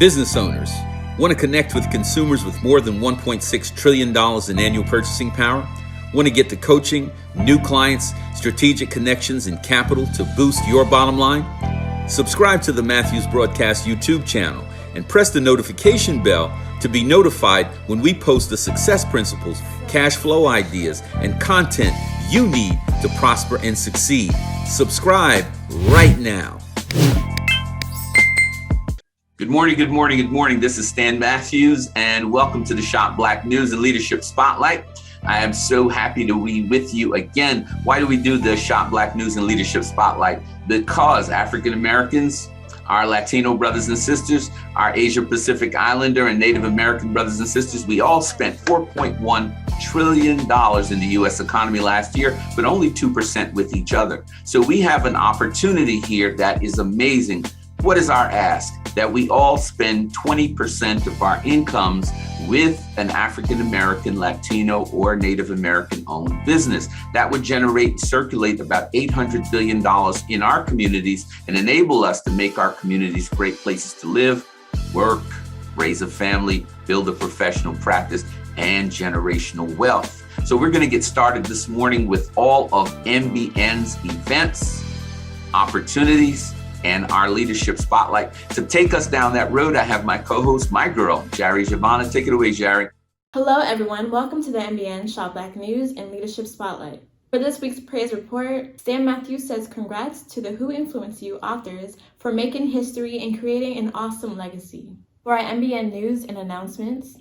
Business owners want to connect with consumers with more than $1.6 trillion in annual purchasing power? Want to get the coaching, new clients, strategic connections, and capital to boost your bottom line? Subscribe to the Matthews Broadcast YouTube channel and press the notification bell to be notified when we post the success principles, cash flow ideas, and content you need to prosper and succeed. Subscribe right now. Good morning, good morning, good morning. This is Stan Matthews, and welcome to the Shop Black News and Leadership Spotlight. I am so happy to be with you again. Why do we do the Shop Black News and Leadership Spotlight? Because African Americans, our Latino brothers and sisters, our Asia Pacific Islander and Native American brothers and sisters, we all spent $4.1 trillion in the U.S. economy last year, but only 2% with each other. So we have an opportunity here that is amazing. What is our ask? That we all spend 20% of our incomes with an African American, Latino, or Native American owned business. That would circulate about $800 billion in our communities and enable us to make our communities great places to live, work, raise a family, build a professional practice, and generational wealth. So we're going to get started this morning with all of MBN's events, opportunities, and our leadership spotlight. To take us down that road, I have my co-host, my girl, Jari Giovanna. Take it away, Jari. Hello, everyone. Welcome to the MBN Shop Black News and Leadership Spotlight. For this week's praise report, Stan Matthews says congrats to the Who Influenced You authors for making history and creating an awesome legacy. For our MBN news and announcements,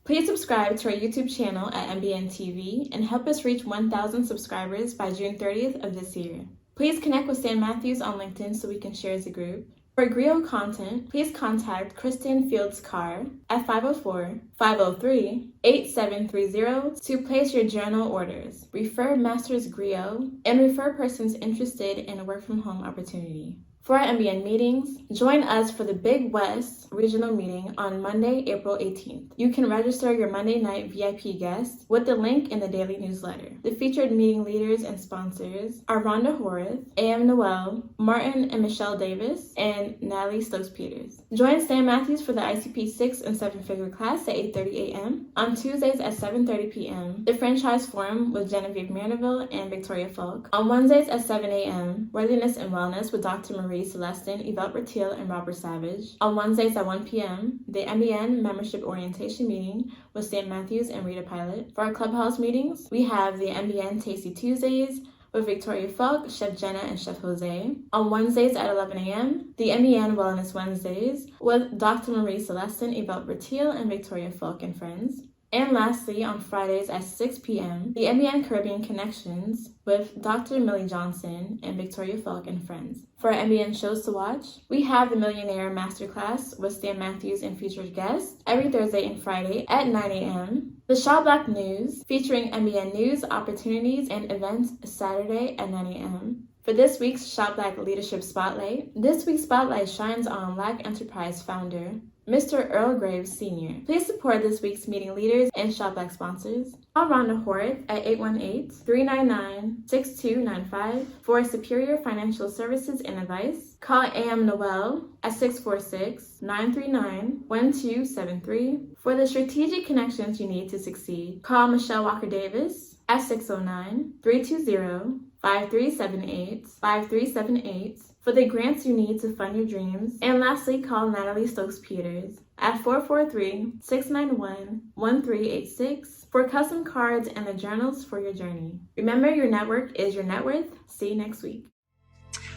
please subscribe to our YouTube channel at MBN TV and help us reach 1,000 subscribers by June 30th of this year. Please connect with Stan Matthews on LinkedIn so we can share as a group. For Griot content, please contact Kristen Fields Carr at 504-503-8730 to place your journal orders. Refer Masters Griot and refer persons interested in a work-from-home opportunity. For our MBN meetings, join us for the Big West Regional Meeting on Monday, April 18th. You can register your Monday night VIP guest with the link in the daily newsletter. The featured meeting leaders and sponsors are Rhonda Horace, A.M. Noel, Martin and Michelle Davis, and Natalie Stokes-Peters. Join Stan Matthews for the ICP 6 and 7-figure class at 8:30 a.m. On Tuesdays at 7:30 p.m., the Franchise Forum with Genevieve Mandeville and Victoria Falk. On Wednesdays at 7 a.m., Worthiness and Wellness with Dr. Marie Celestin, Yvette Ratil, and Robert Savage. On Wednesdays at 1 p.m., the MBN Membership Orientation Meeting with Stan Matthews and Rita Pilot. For our Clubhouse meetings, we have the MBN Tasty Tuesdays with Victoria Falk, Chef Jenna, and Chef Jose. On Wednesdays at 11 a.m., the MBN Wellness Wednesdays with Dr. Marie Celestin, Yvette Ratil, and Victoria Falk and friends. And lastly, on Fridays at 6 p.m., the MBN Caribbean Connections with Dr. Millie Johnson and Victoria Falk and friends. For our MBN shows to watch, we have the Millionaire Masterclass with Stan Matthews and featured guests every Thursday and Friday at 9 a.m. The Shop Black News featuring MBN news, opportunities, and events Saturday at 9 a.m. For this week's Shop Black Leadership Spotlight, this week's spotlight shines on Black Enterprise founder, Mr. Earl Graves Sr. Please support this week's meeting leaders and Shop Black sponsors. Call Rhonda Horace at 818-399-6295 for superior financial services and advice. Call A.M. Noel at 646-939-1273 for the strategic connections you need to succeed. Call Michelle Walker Davis at 609-320-5378 for the grants you need to fund your dreams. And lastly, call Natalie Stokes-Peters at 443-691-1386 for custom cards and the journals for your journey. Remember, your network is your net worth. See you next week.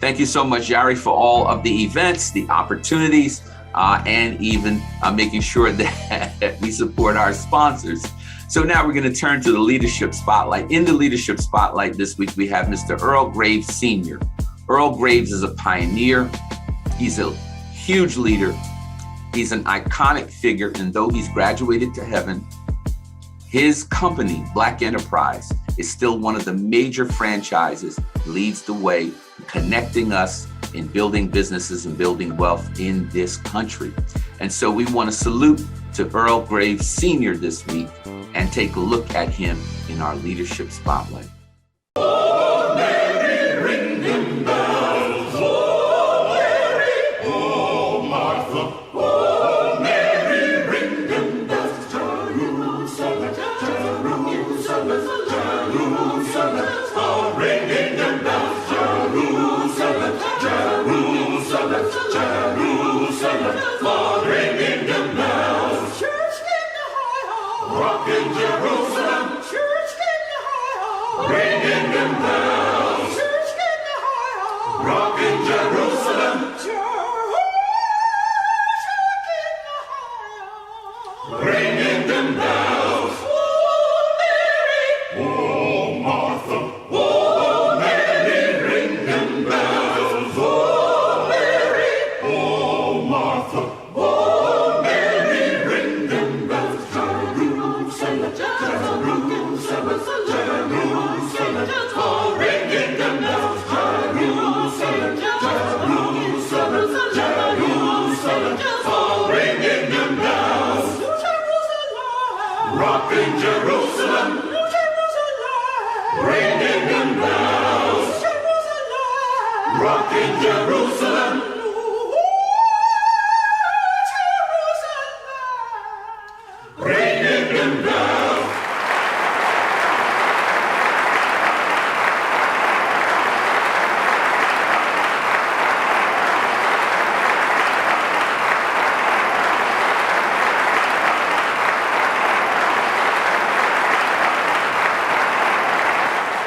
Thank you so much, Jari, for all of the events, the opportunities, and even making sure that we support our sponsors. So now we're going to turn to the Leadership Spotlight. In the Leadership Spotlight this week, we have Mr. Earl Graves Sr. Earl Graves is a pioneer. He's a huge leader. He's an iconic figure, and though he's graduated to heaven, his company, Black Enterprise, is still one of the major franchises, leads the way, connecting us in building businesses and building wealth in this country. And so we want to salute to Earl Graves Sr. this week and take a look at him in our Leadership Spotlight. Oh, Mary, ring them bells. Oh, Mary. Oh, Martha. Oh, Jerusalem, are ringing them bells. Jerusalem, Jerusalem, Jerusalem, are ringing them bells. Church getting high, rocking Jerusalem. Church getting high, ringing them bells. Church getting high, rocking Jerusalem. Ringing them bells. Oh, Mary. Oh, Martha. Oh, Mary, ring them bells. Oh, Mary. Oh, Martha. Oh, Mary, ring them bells. Jerusalem, Jerusalem, Jerusalem, oh, ringing them bells. Jerusalem, Jerusalem, Jerusalem, oh, ringing them bells. Rocking Jerusalem, New Jerusalem, ringing them bells. Jerusalem, rocking Jerusalem, Jerusalem, ringing them bells.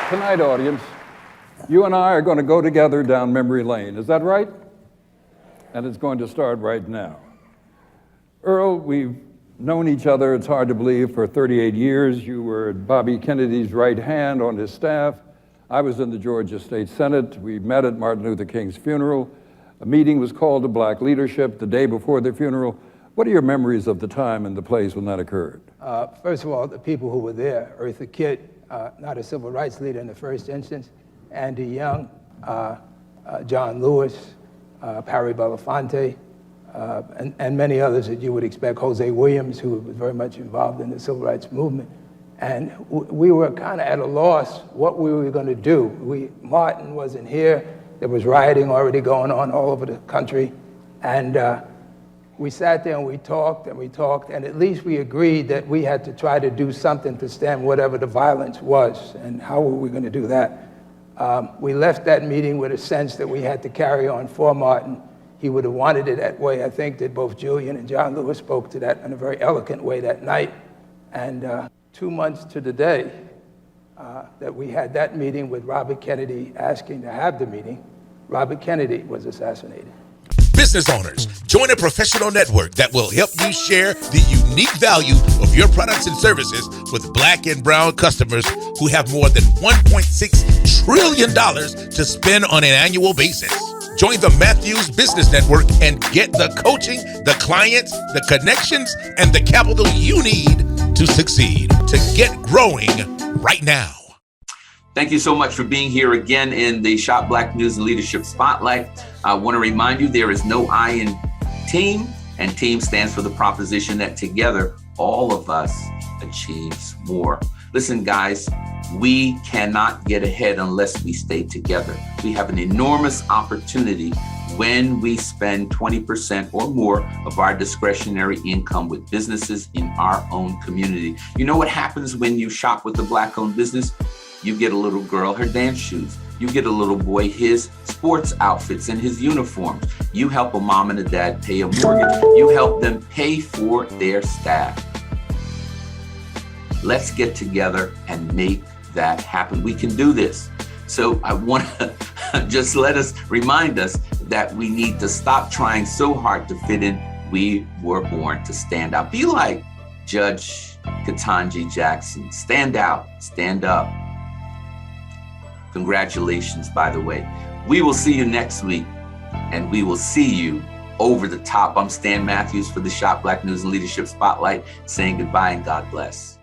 Tonight, audience, you and I are going to go together down memory lane. Is that right? And it's going to start right now. Earl, we've known each other, it's hard to believe, for 38 years. You were Bobby Kennedy's right hand on his staff. I was in the Georgia State Senate. We met at Martin Luther King's funeral. A meeting was called to Black Leadership the day before the funeral. What are your memories of the time and the place when that occurred? First of all, the people who were there, Eartha Kitt, not a civil rights leader in the first instance, Andy Young, John Lewis, Perry Belafonte, and many others that you would expect, Jose Williams, who was very much involved in the civil rights movement. And we were kind of at a loss what we were going to do. Martin wasn't here. There was rioting already going on all over the country. And we sat there and we talked, and at least we agreed that we had to try to do something to stem whatever the violence was. And how were we going to do that? We left that meeting with a sense that we had to carry on for Martin. He would have wanted it that way. I think that both Julian and John Lewis spoke to that in a very eloquent way that night. And 2 months to the day that we had that meeting with Robert Kennedy asking to have the meeting, Robert Kennedy was assassinated. Business owners, join a professional network that will help you share the unique value of your products and services with Black and brown customers who have more than $1.6 trillion to spend on an annual basis. Join the Matthews Business Network and get the coaching, the clients, the connections, and the capital you need to succeed, to get growing right now. Thank you so much for being here again in the Shop Black News and Leadership Spotlight. I want to remind you there is no I in team, and team stands for the proposition that together all of us achieves more. Listen, guys, we cannot get ahead unless we stay together. We have an enormous opportunity when we spend 20% or more of our discretionary income with businesses in our own community. You know what happens when you shop with a Black-owned business? You get a little girl her dance shoes. You get a little boy his sports outfits and his uniforms. You help a mom and a dad pay a mortgage. You help them pay for their staff. Let's get together and make that happen. We can do this. So I want to just remind us that we need to stop trying so hard to fit in. We were born to stand out. Be like Judge Ketanji Jackson. Stand out, stand up. Congratulations, by the way. We will see you next week, and we will see you over the top. I'm Stan Matthews for the Shop Black News and Leadership Spotlight, saying goodbye and God bless.